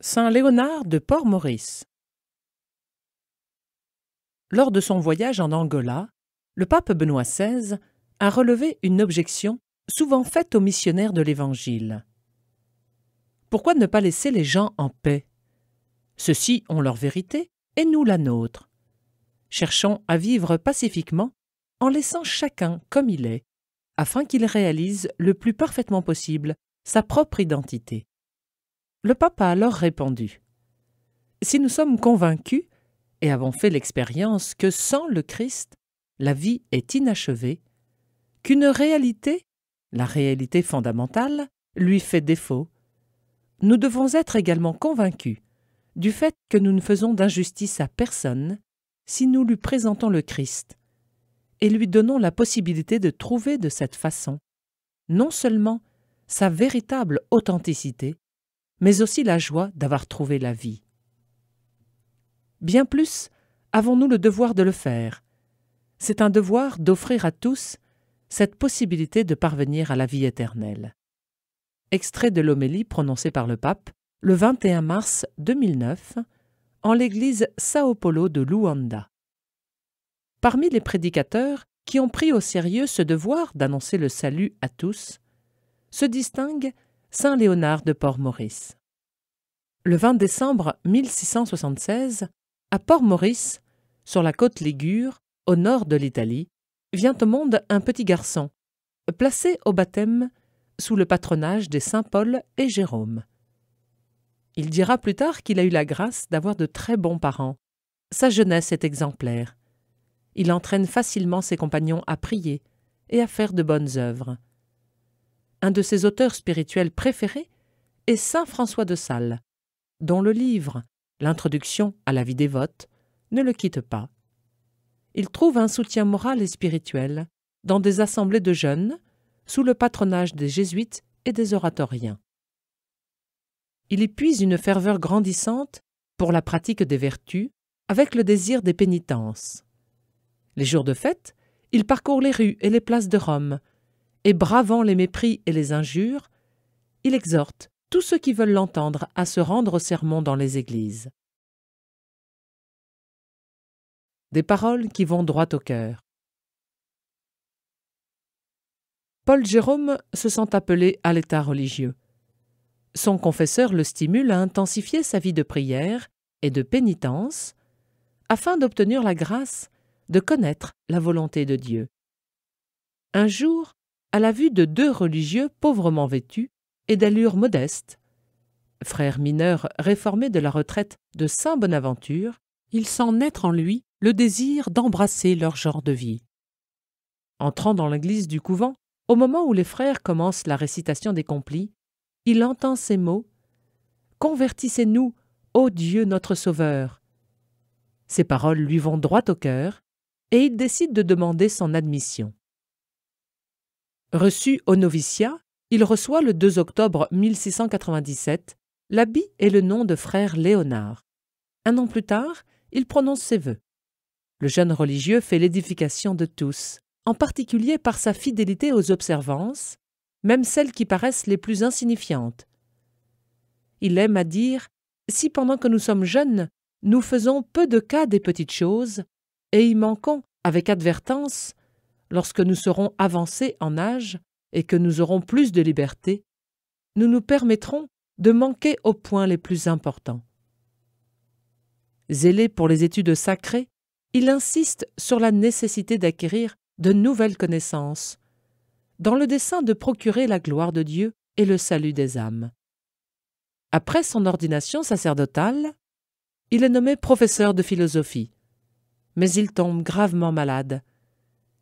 Saint Léonard de Port-Maurice. Lors de son voyage en Angola, le pape Benoît XVI a relevé une objection souvent faite aux missionnaires de l'Évangile. Pourquoi ne pas laisser les gens en paix? Ceux-ci ont leur vérité et nous la nôtre. Cherchons à vivre pacifiquement en laissant chacun comme il est, afin qu'il réalise le plus parfaitement possible sa propre identité. Le pape a alors répondu : « Si nous sommes convaincus et avons fait l'expérience que sans le Christ, la vie est inachevée, qu'une réalité, la réalité fondamentale, lui fait défaut, nous devons être également convaincus du fait que nous ne faisons d'injustice à personne si nous lui présentons le Christ et lui donnons la possibilité de trouver de cette façon non seulement sa véritable authenticité, mais aussi la joie d'avoir trouvé la vie. Bien plus, avons-nous le devoir de le faire. C'est un devoir d'offrir à tous cette possibilité de parvenir à la vie éternelle. » Extrait de l'homélie prononcée par le pape le 21 mars 2009 en l'église São Paulo de Luanda. Parmi les prédicateurs qui ont pris au sérieux ce devoir d'annoncer le salut à tous, se distingue Saint Léonard de Port-Maurice. Le 20 décembre 1676, à Port-Maurice, sur la côte Ligure, au nord de l'Italie, vient au monde un petit garçon, placé au baptême sous le patronage des saints Paul et Jérôme. Il dira plus tard qu'il a eu la grâce d'avoir de très bons parents. Sa jeunesse est exemplaire. Il entraîne facilement ses compagnons à prier et à faire de bonnes œuvres. Un de ses auteurs spirituels préférés est saint François de Sales, dont le livre « L'introduction à la vie dévote » ne le quitte pas. Il trouve un soutien moral et spirituel dans des assemblées de jeunes, sous le patronage des jésuites et des oratoriens. Il y puise une ferveur grandissante pour la pratique des vertus, avec le désir des pénitences. Les jours de fête, il parcourt les rues et les places de Rome, et bravant les mépris et les injures, il exhorte tous ceux qui veulent l'entendre à se rendre au sermon dans les églises. Des paroles qui vont droit au cœur. Paul Jérôme se sent appelé à l'état religieux. Son confesseur le stimule à intensifier sa vie de prière et de pénitence afin d'obtenir la grâce de connaître la volonté de Dieu. Un jour, à la vue de deux religieux pauvrement vêtus et d'allure modeste, frère mineur réformé de la retraite de Saint-Bonaventure, il sent naître en lui le désir d'embrasser leur genre de vie. Entrant dans l'église du couvent, au moment où les frères commencent la récitation des complis, il entend ces mots « Convertissez-nous, ô Dieu notre Sauveur !» Ces paroles lui vont droit au cœur et il décide de demander son admission. Reçu au noviciat, il reçoit le 2 octobre 1697 l'habit et le nom de frère Léonard. Un an plus tard, il prononce ses vœux. Le jeune religieux fait l'édification de tous, en particulier par sa fidélité aux observances, même celles qui paraissent les plus insignifiantes. Il aime à dire « Si pendant que nous sommes jeunes, nous faisons peu de cas des petites choses, et y manquons avec advertance, lorsque nous serons avancés en âge et que nous aurons plus de liberté, nous nous permettrons de manquer aux points les plus importants. » Zélé pour les études sacrées, il insiste sur la nécessité d'acquérir de nouvelles connaissances, dans le dessein de procurer la gloire de Dieu et le salut des âmes. Après son ordination sacerdotale, il est nommé professeur de philosophie, mais il tombe gravement malade.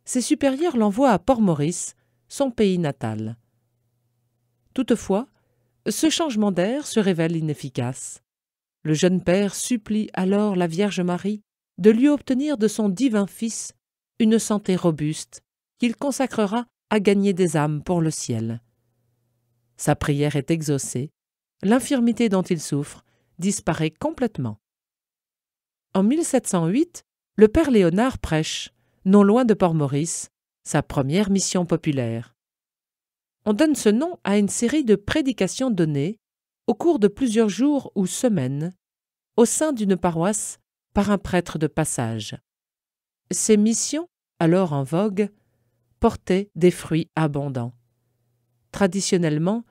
Ses supérieurs l'envoient à Port-Maurice, son pays natal. Toutefois, ce changement d'air se révèle inefficace. Le jeune père supplie alors la Vierge Marie de lui obtenir de son divin Fils une santé robuste qu'il consacrera à gagner des âmes pour le ciel. Sa prière est exaucée, l'infirmité dont il souffre disparaît complètement. En 1708, le père Léonard prêche, non loin de Port-Maurice, sa première mission populaire. On donne ce nom à une série de prédications données au cours de plusieurs jours ou semaines, au sein d'une paroisse par un prêtre de passage. Ces missions, alors en vogue, portaient des fruits abondants. Traditionnellement,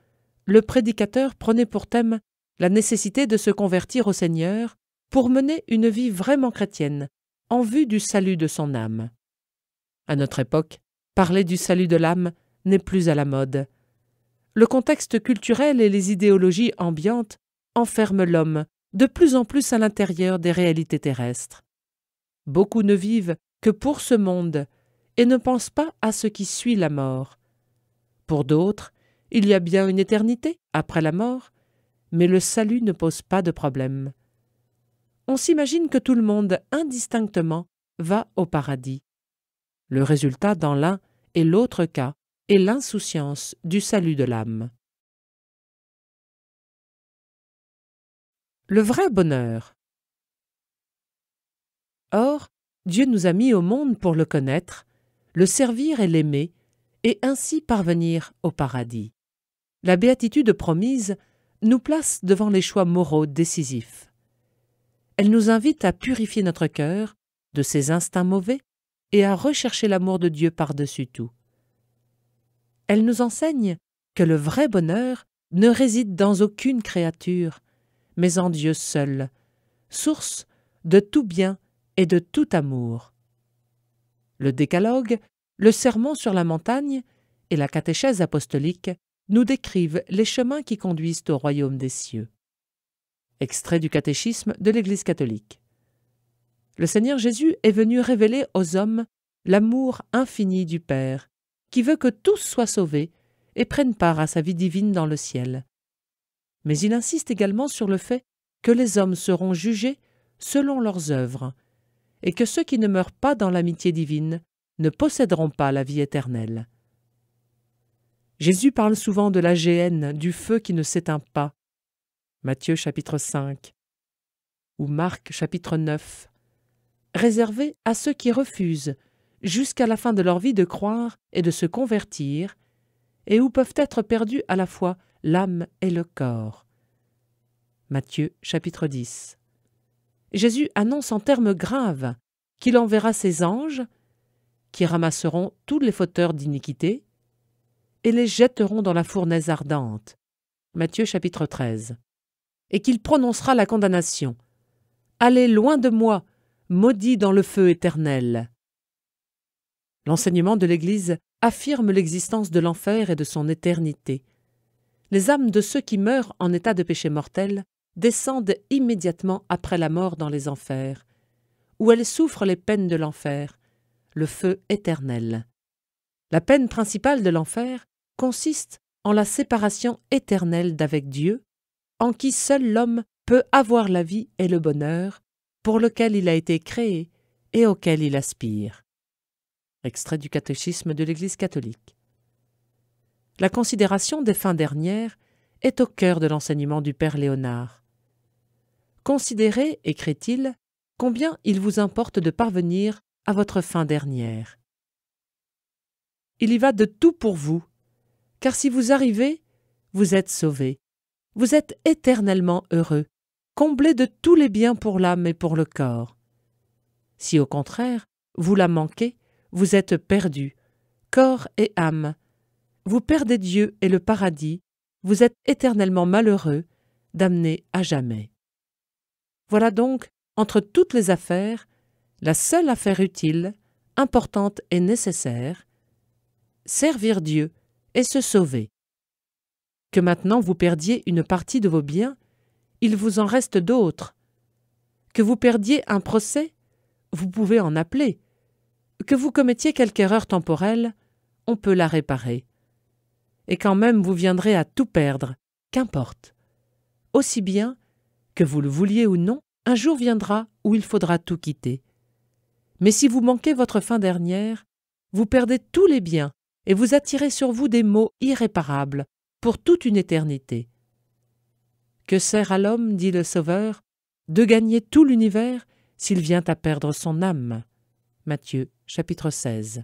le prédicateur prenait pour thème la nécessité de se convertir au Seigneur pour mener une vie vraiment chrétienne, en vue du salut de son âme. À notre époque, parler du salut de l'âme n'est plus à la mode. Le contexte culturel et les idéologies ambiantes enferment l'homme de plus en plus à l'intérieur des réalités terrestres. Beaucoup ne vivent que pour ce monde et ne pensent pas à ce qui suit la mort. Pour d'autres, il y a bien une éternité après la mort, mais le salut ne pose pas de problème. On s'imagine que tout le monde, indistinctement, va au paradis. Le résultat dans l'un et l'autre cas est l'insouciance du salut de l'âme. Le vrai bonheur. Or, Dieu nous a mis au monde pour le connaître, le servir et l'aimer, et ainsi parvenir au paradis. La béatitude promise nous place devant les choix moraux décisifs. Elle nous invite à purifier notre cœur de ses instincts mauvais et à rechercher l'amour de Dieu par-dessus tout. Elle nous enseigne que le vrai bonheur ne réside dans aucune créature, mais en Dieu seul, source de tout bien et de tout amour. Le Décalogue, le Sermon sur la montagne et la catéchèse apostolique nous décrivent les chemins qui conduisent au royaume des cieux. Extrait du catéchisme de l'Église catholique. Le Seigneur Jésus est venu révéler aux hommes l'amour infini du Père, qui veut que tous soient sauvés et prennent part à sa vie divine dans le ciel. Mais il insiste également sur le fait que les hommes seront jugés selon leurs œuvres, et que ceux qui ne meurent pas dans l'amitié divine ne posséderont pas la vie éternelle. Jésus parle souvent de la géhenne, du feu qui ne s'éteint pas. Matthieu chapitre 5 ou Marc chapitre 9, réservé à ceux qui refusent jusqu'à la fin de leur vie de croire et de se convertir, et où peuvent être perdus à la fois l'âme et le corps. Matthieu chapitre 10. Jésus annonce en termes graves qu'il enverra ses anges, qui ramasseront tous les fauteurs d'iniquité, et les jetteront dans la fournaise ardente. Matthieu chapitre 13. Et qu'il prononcera la condamnation. « Allez loin de moi, maudits dans le feu éternel !» L'enseignement de l'Église affirme l'existence de l'enfer et de son éternité. Les âmes de ceux qui meurent en état de péché mortel descendent immédiatement après la mort dans les enfers, où elles souffrent les peines de l'enfer, le feu éternel. La peine principale de l'enfer consiste en la séparation éternelle d'avec Dieu, en qui seul l'homme peut avoir la vie et le bonheur pour lequel il a été créé et auquel il aspire. Extrait du catéchisme de l'Église catholique. La considération des fins dernières est au cœur de l'enseignement du Père Léonard. Considérez, écrit-il, combien il vous importe de parvenir à votre fin dernière. Il y va de tout pour vous, car si vous arrivez, vous êtes sauvés. Vous êtes éternellement heureux, comblés de tous les biens pour l'âme et pour le corps. Si au contraire, vous la manquez, vous êtes perdus, corps et âme. Vous perdez Dieu et le paradis, vous êtes éternellement malheureux, damnés à jamais. Voilà donc, entre toutes les affaires, la seule affaire utile, importante et nécessaire, servir Dieu et se sauver. Que maintenant vous perdiez une partie de vos biens, il vous en reste d'autres. Que vous perdiez un procès, vous pouvez en appeler. Que vous commettiez quelque erreur temporelle, on peut la réparer. Et quand même vous viendrez à tout perdre, qu'importe. Aussi bien, que vous le vouliez ou non, un jour viendra où il faudra tout quitter. Mais si vous manquez votre fin dernière, vous perdez tous les biens et vous attirez sur vous des maux irréparables pour toute une éternité. Que sert à l'homme, dit le Sauveur, de gagner tout l'univers s'il vient à perdre son âme? Matthieu, chapitre 16.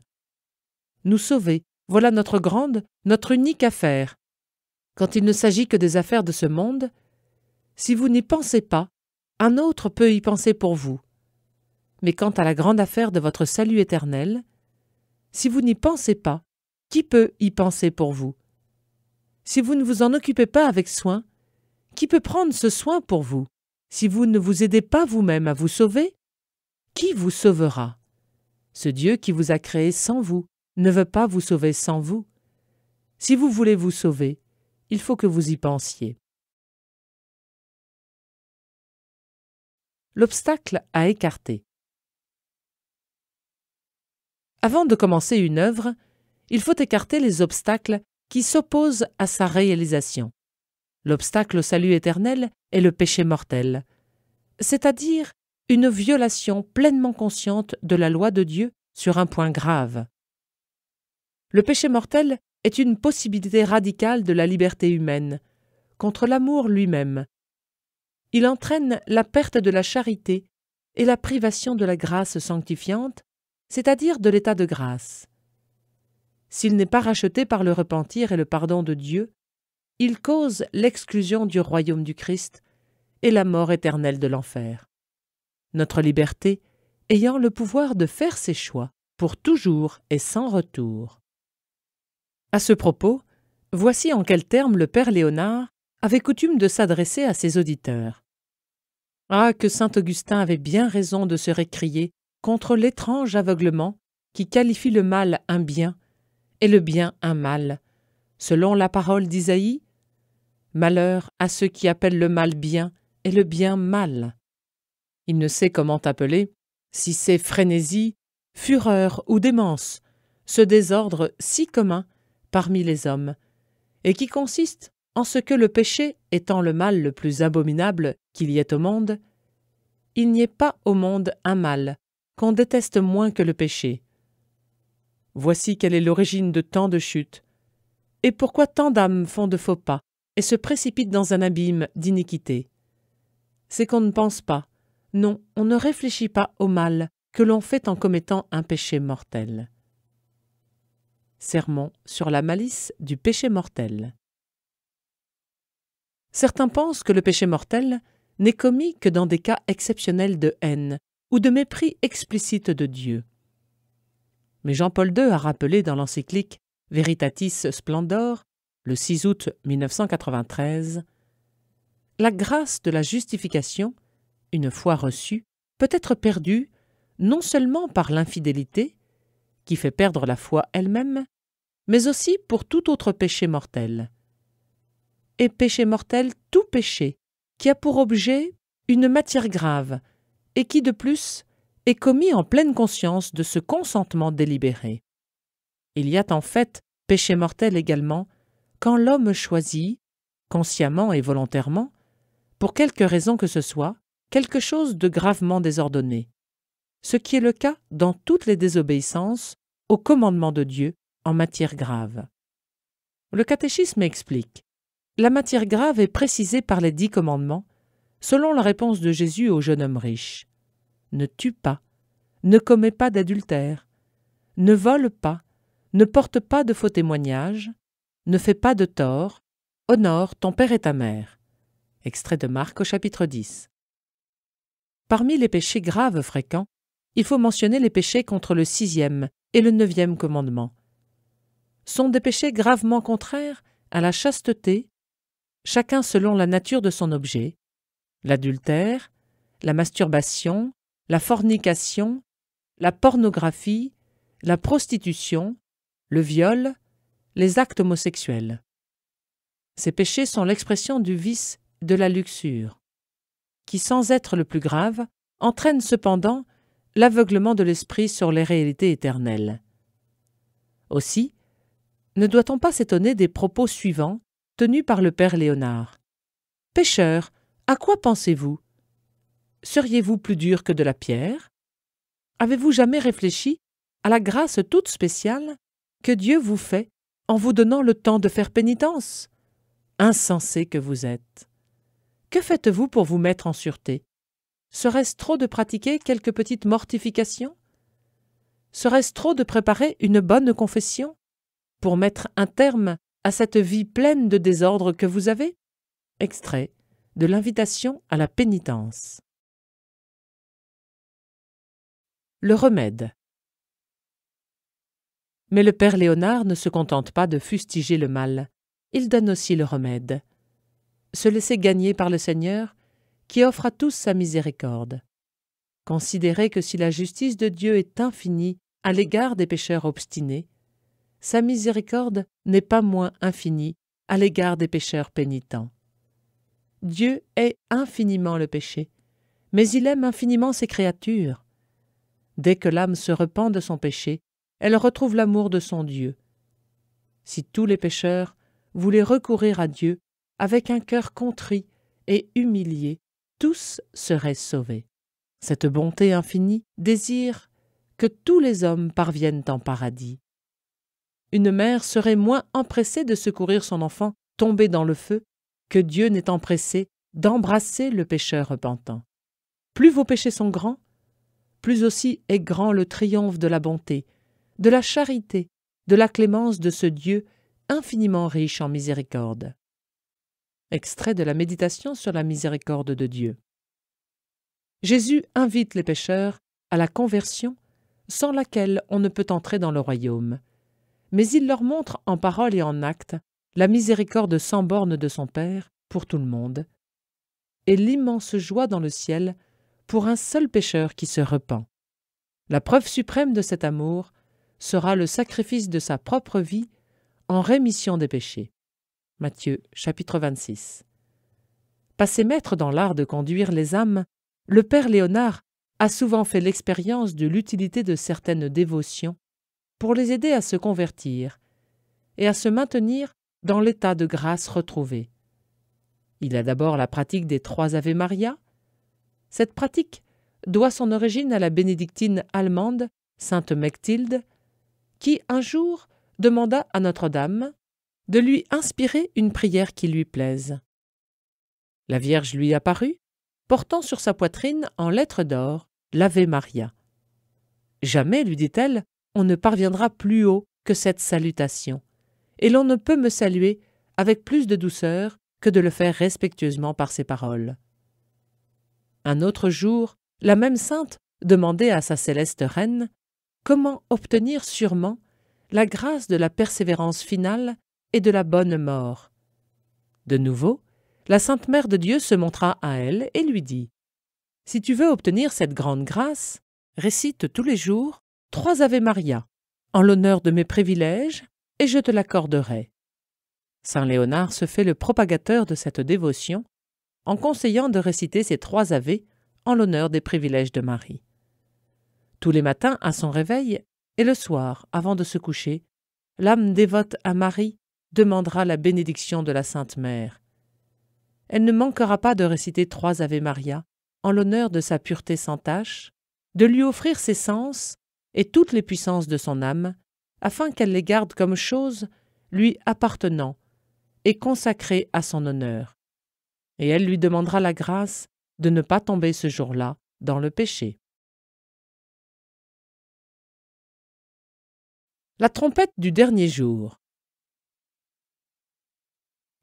Nous sauver, voilà notre grande, notre unique affaire. Quand il ne s'agit que des affaires de ce monde, Si vous n'y pensez pas, un autre peut y penser pour vous. Mais quant à la grande affaire de votre salut éternel, si vous n'y pensez pas, qui peut y penser pour vous? Si vous ne vous en occupez pas avec soin, qui peut prendre ce soin pour vous? Si vous ne vous aidez pas vous-même à vous sauver, qui vous sauvera? Ce Dieu qui vous a créé sans vous ne veut pas vous sauver sans vous. Si vous voulez vous sauver, il faut que vous y pensiez. L'obstacle à écarter. Avant de commencer une œuvre, il faut écarter les obstacles qui s'opposent à sa réalisation. L'obstacle au salut éternel est le péché mortel, c'est-à-dire une violation pleinement consciente de la loi de Dieu sur un point grave. Le péché mortel est une possibilité radicale de la liberté humaine, contre l'amour lui-même. Il entraîne la perte de la charité et la privation de la grâce sanctifiante, c'est-à-dire de l'état de grâce. S'il n'est pas racheté par le repentir et le pardon de Dieu, il cause l'exclusion du royaume du Christ et la mort éternelle de l'enfer. Notre liberté ayant le pouvoir de faire ses choix pour toujours et sans retour. À ce propos, voici en quels termes le père Léonard avait coutume de s'adresser à ses auditeurs. Ah, que saint Augustin avait bien raison de se récrier contre l'étrange aveuglement qui qualifie le mal un bien et le bien un mal, selon la parole d'Isaïe, « Malheur à ceux qui appellent le mal bien et le bien mal ». Il ne sait comment appeler, si c'est frénésie, fureur ou démence, ce désordre si commun parmi les hommes, et qui consiste en ce que le péché étant le mal le plus abominable qu'il y ait au monde, il n'y ait pas au monde un mal qu'on déteste moins que le péché. Voici quelle est l'origine de tant de chutes, et pourquoi tant d'âmes font de faux pas et se précipitent dans un abîme d'iniquité. C'est qu'on ne pense pas, non, on ne réfléchit pas au mal que l'on fait en commettant un péché mortel. Sermon sur la malice du péché mortel. Certains pensent que le péché mortel n'est commis que dans des cas exceptionnels de haine ou de mépris explicite de Dieu. Mais Jean-Paul II a rappelé dans l'encyclique Veritatis Splendor, le 6 août 1993, « La grâce de la justification, une fois reçue, peut être perdue non seulement par l'infidélité, qui fait perdre la foi elle-même, mais aussi pour tout autre péché mortel. Et péché mortel, tout péché, qui a pour objet une matière grave, et qui, de plus, est commis en pleine conscience de ce consentement délibéré. Il y a en fait péché mortel également quand l'homme choisit, consciemment et volontairement, pour quelque raison que ce soit, quelque chose de gravement désordonné, ce qui est le cas dans toutes les désobéissances au commandement de Dieu en matière grave. Le catéchisme explique. La matière grave est précisée par les 10 commandements, selon la réponse de Jésus au jeune homme riche. Ne tue pas, ne commets pas d'adultère, ne vole pas, ne porte pas de faux témoignages, ne fais pas de tort, honore ton père et ta mère. Extrait de Marc au chapitre 10. Parmi les péchés graves fréquents, il faut mentionner les péchés contre le 6e et le 9e commandement. Sont des péchés gravement contraires à la chasteté, chacun selon la nature de son objet, l'adultère, la masturbation, la fornication, la pornographie, la prostitution, le viol, les actes homosexuels. Ces péchés sont l'expression du vice de la luxure, qui, sans être le plus grave, entraîne cependant l'aveuglement de l'esprit sur les réalités éternelles. Aussi, ne doit-on pas s'étonner des propos suivants tenus par le père Léonard. « Pécheurs, à quoi pensez-vous? Seriez-vous plus dur que de la pierre? Avez-vous jamais réfléchi à la grâce toute spéciale que Dieu vous fait en vous donnant le temps de faire pénitence? Insensés que vous êtes! Que faites-vous pour vous mettre en sûreté? Serait-ce trop de pratiquer quelques petites mortifications? Serait-ce trop de préparer une bonne confession pour mettre un terme à cette vie pleine de désordre que vous avez? » Extrait de l'invitation à la pénitence. Le remède. Mais le père Léonard ne se contente pas de fustiger le mal, il donne aussi le remède. Se laisser gagner par le Seigneur, qui offre à tous sa miséricorde. Considérez que si la justice de Dieu est infinie à l'égard des pécheurs obstinés, sa miséricorde n'est pas moins infinie à l'égard des pécheurs pénitents. Dieu hait infiniment le péché, mais il aime infiniment ses créatures. Dès que l'âme se repent de son péché, elle retrouve l'amour de son Dieu. Si tous les pécheurs voulaient recourir à Dieu avec un cœur contrit et humilié, tous seraient sauvés. Cette bonté infinie désire que tous les hommes parviennent en paradis. Une mère serait moins empressée de secourir son enfant tombé dans le feu que Dieu n'est empressé d'embrasser le pécheur repentant. Plus vos péchés sont grands, plus aussi est grand le triomphe de la bonté, de la charité, de la clémence de ce Dieu infiniment riche en miséricorde. Extrait de la méditation sur la miséricorde de Dieu. Jésus invite les pécheurs à la conversion sans laquelle on ne peut entrer dans le royaume. Mais il leur montre en parole et en acte la miséricorde sans borne de son Père pour tout le monde et l'immense joie dans le ciel pour un seul pécheur qui se repent. La preuve suprême de cet amour sera le sacrifice de sa propre vie en rémission des péchés. Matthieu, chapitre 26. Passé maître dans l'art de conduire les âmes, le père Léonard a souvent fait l'expérience de l'utilité de certaines dévotions pour les aider à se convertir et à se maintenir dans l'état de grâce retrouvé. Il a d'abord la pratique des 3 Ave Maria. Cette pratique doit son origine à la bénédictine allemande, sainte Mechtilde, qui un jour demanda à Notre-Dame de lui inspirer une prière qui lui plaise. La Vierge lui apparut, portant sur sa poitrine en lettres d'or l'Ave Maria. « Jamais, lui dit-elle, on ne parviendra plus haut que cette salutation, et l'on ne peut me saluer avec plus de douceur que de le faire respectueusement par ses paroles. » Un autre jour, la même sainte demandait à sa céleste reine comment obtenir sûrement la grâce de la persévérance finale et de la bonne mort. De nouveau, la Sainte Mère de Dieu se montra à elle et lui dit « Si tu veux obtenir cette grande grâce, récite tous les jours 3 Ave Maria, en l'honneur de mes privilèges, et je te l'accorderai. » Saint Léonard se fait le propagateur de cette dévotion en conseillant de réciter ces 3 Ave en l'honneur des privilèges de Marie. Tous les matins à son réveil et le soir avant de se coucher, l'âme dévote à Marie demandera la bénédiction de la Sainte Mère. Elle ne manquera pas de réciter 3 Ave Maria en l'honneur de sa pureté sans tache, de lui offrir ses sens et toutes les puissances de son âme, afin qu'elle les garde comme choses lui appartenant et consacrées à son honneur. Et elle lui demandera la grâce de ne pas tomber ce jour-là dans le péché. La trompette du dernier jour.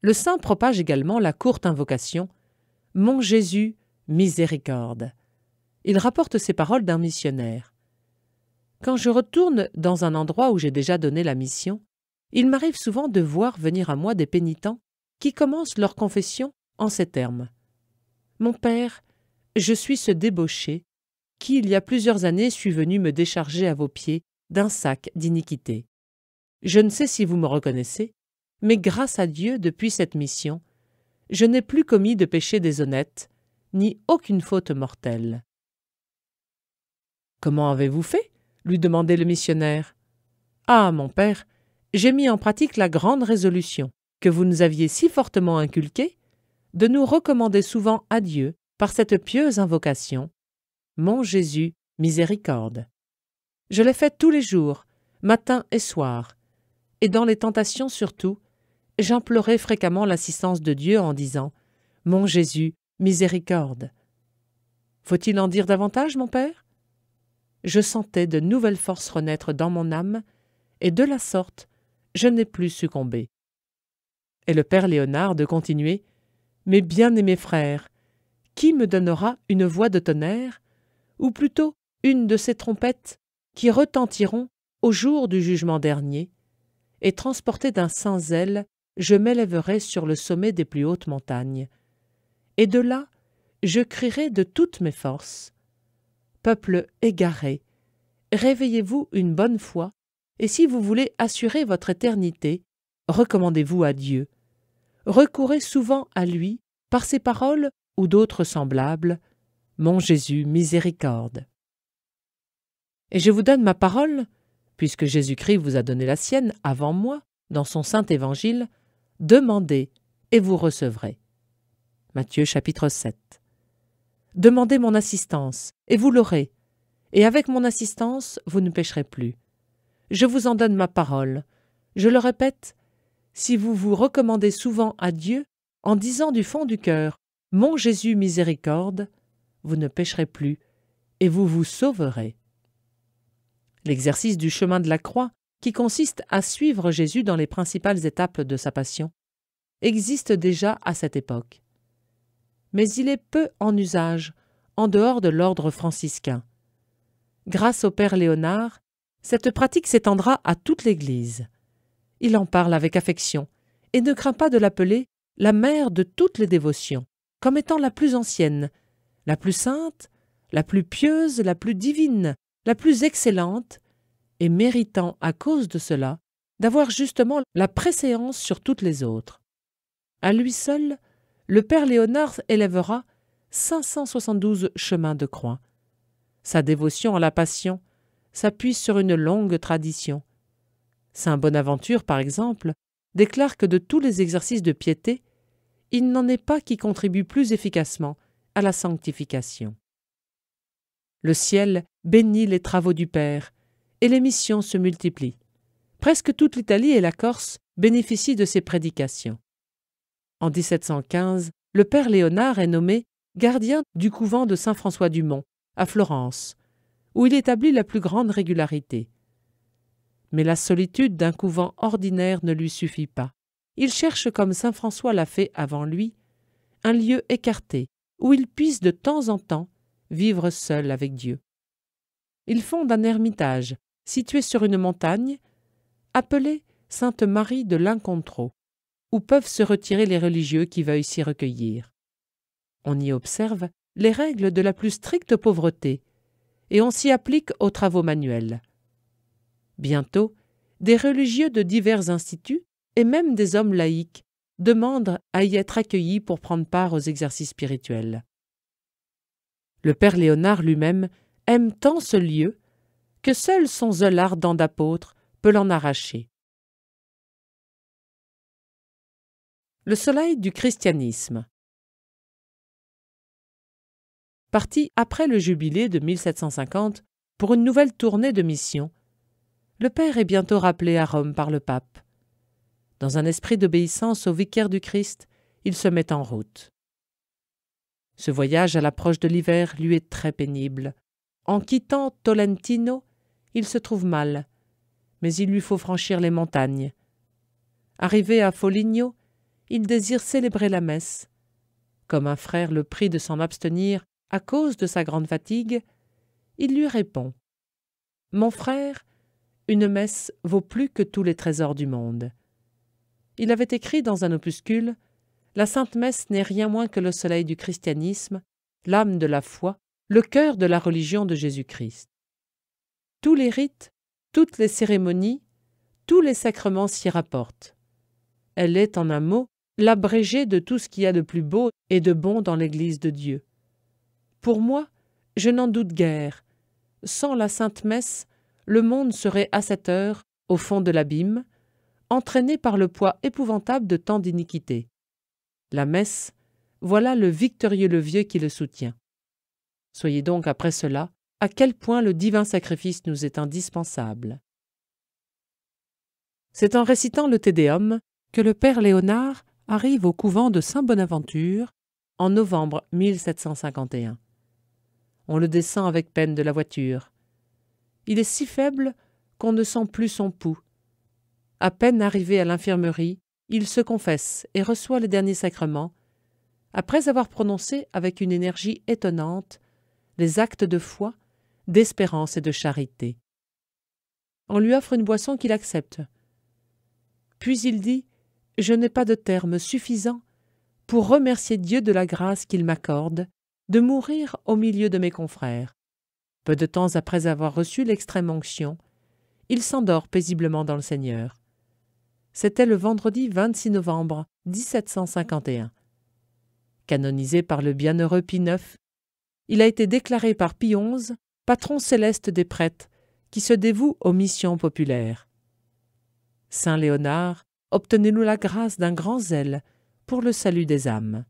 Le saint propage également la courte invocation « Mon Jésus, miséricorde ». Il rapporte ces paroles d'un missionnaire. Quand je retourne dans un endroit où j'ai déjà donné la mission, il m'arrive souvent de voir venir à moi des pénitents qui commencent leur confession en ces termes. « Mon Père, je suis ce débauché qui, il y a plusieurs années, suis venu me décharger à vos pieds d'un sac d'iniquité. Je ne sais si vous me reconnaissez, mais grâce à Dieu, depuis cette mission, je n'ai plus commis de péché déshonnête, ni aucune faute mortelle. » « Comment avez-vous fait ?» lui demandait le missionnaire. « Ah, mon père, j'ai mis en pratique la grande résolution que vous nous aviez si fortement inculquée de nous recommander souvent à Dieu par cette pieuse invocation « Mon Jésus, miséricorde ». Je l'ai faite tous les jours, matin et soir, et dans les tentations surtout, j'implorais fréquemment l'assistance de Dieu en disant « Mon Jésus, miséricorde ». Faut-il en dire davantage, mon père ? Je sentais de nouvelles forces renaître dans mon âme, et de la sorte, je n'ai plus succombé. Et le père Léonard de continuer Mes bien-aimés frères, qui me donnera une voix de tonnerre, ou plutôt une de ces trompettes qui retentiront au jour du jugement dernier, et transporté d'un saint zèle, je m'élèverai sur le sommet des plus hautes montagnes. Et de là, je crierai de toutes mes forces. Peuple égaré, réveillez-vous une bonne fois, et si vous voulez assurer votre éternité, recommandez-vous à Dieu. Recourez souvent à lui, par ces paroles ou d'autres semblables. Mon Jésus, miséricorde. Et je vous donne ma parole, puisque Jésus-Christ vous a donné la sienne avant moi, dans son saint évangile, demandez et vous recevrez. Matthieu chapitre 7. Demandez mon assistance, et vous l'aurez, et avec mon assistance, vous ne pécherez plus. Je vous en donne ma parole. Je le répète, si vous vous recommandez souvent à Dieu, en disant du fond du cœur « Mon Jésus miséricorde », vous ne pécherez plus, et vous vous sauverez. L'exercice du chemin de la croix, qui consiste à suivre Jésus dans les principales étapes de sa passion, existe déjà à cette époque. Mais il est peu en usage, en dehors de l'ordre franciscain. Grâce au Père Léonard, cette pratique s'étendra à toute l'Église. Il en parle avec affection et ne craint pas de l'appeler la mère de toutes les dévotions, comme étant la plus ancienne, la plus sainte, la plus pieuse, la plus divine, la plus excellente, et méritant à cause de cela d'avoir justement la préséance sur toutes les autres. À lui seul, le Père Léonard élèvera 572 chemins de croix. Sa dévotion à la Passion s'appuie sur une longue tradition. Saint Bonaventure, par exemple, déclare que de tous les exercices de piété, il n'en est pas qui contribue plus efficacement à la sanctification. Le ciel bénit les travaux du Père, et les missions se multiplient. Presque toute l'Italie et la Corse bénéficient de ses prédications. En 1715, le Père Léonard est nommé gardien du couvent de Saint-François-du-Mont, à Florence, où il établit la plus grande régularité. Mais la solitude d'un couvent ordinaire ne lui suffit pas. Il cherche, comme saint François l'a fait avant lui, un lieu écarté où il puisse de temps en temps vivre seul avec Dieu. Il fonde un ermitage situé sur une montagne, appelé Sainte Marie de l'Incontro, où peuvent se retirer les religieux qui veuillent s'y recueillir. On y observe les règles de la plus stricte pauvreté, et on s'y applique aux travaux manuels. Bientôt, des religieux de divers instituts, et même des hommes laïcs, demandent à y être accueillis pour prendre part aux exercices spirituels. Le Père Léonard lui-même aime tant ce lieu que seul son zèle ardent d'apôtre peut l'en arracher. Le soleil du christianisme. Parti après le jubilé de 1750 pour une nouvelle tournée de mission, le Père est bientôt rappelé à Rome par le pape. Dans un esprit d'obéissance au vicaire du Christ, il se met en route. Ce voyage à l'approche de l'hiver lui est très pénible. En quittant Tolentino, il se trouve mal, mais il lui faut franchir les montagnes. Arrivé à Foligno, il désire célébrer la messe. Comme un frère le prie de s'en abstenir à cause de sa grande fatigue, il lui répond « Mon frère, une messe vaut plus que tous les trésors du monde. » Il avait écrit dans un opuscule « La Sainte Messe n'est rien moins que le soleil du christianisme, l'âme de la foi, le cœur de la religion de Jésus-Christ. Tous les rites, toutes les cérémonies, tous les sacrements s'y rapportent. Elle est, en un mot, l'abrégé de tout ce qu'il y a de plus beau et de bon dans l'Église de Dieu. Pour moi, je n'en doute guère. Sans la Sainte Messe, le monde serait à cette heure, au fond de l'abîme, entraîné par le poids épouvantable de tant d'iniquités. La messe, voilà le victorieux levier qui le soutient. Soyez donc après cela à quel point le divin sacrifice nous est indispensable. C'est en récitant le Te Deum que le Père Léonard arrive au couvent de Saint-Bonaventure en novembre 1751. On le descend avec peine de la voiture. Il est si faible qu'on ne sent plus son pouls. À peine arrivé à l'infirmerie, il se confesse et reçoit les derniers sacrements, après avoir prononcé avec une énergie étonnante les actes de foi, d'espérance et de charité. On lui offre une boisson qu'il accepte. Puis il dit « Je n'ai pas de termes suffisants pour remercier Dieu de la grâce qu'il m'accorde de mourir au milieu de mes confrères. » Peu de temps après avoir reçu l'extrême-onction, il s'endort paisiblement dans le Seigneur. C'était le vendredi 26 novembre 1751. Canonisé par le bienheureux Pie IX, il a été déclaré par Pie XI patron céleste des prêtres qui se dévouent aux missions populaires. Saint Léonard, obtenez-nous la grâce d'un grand zèle pour le salut des âmes.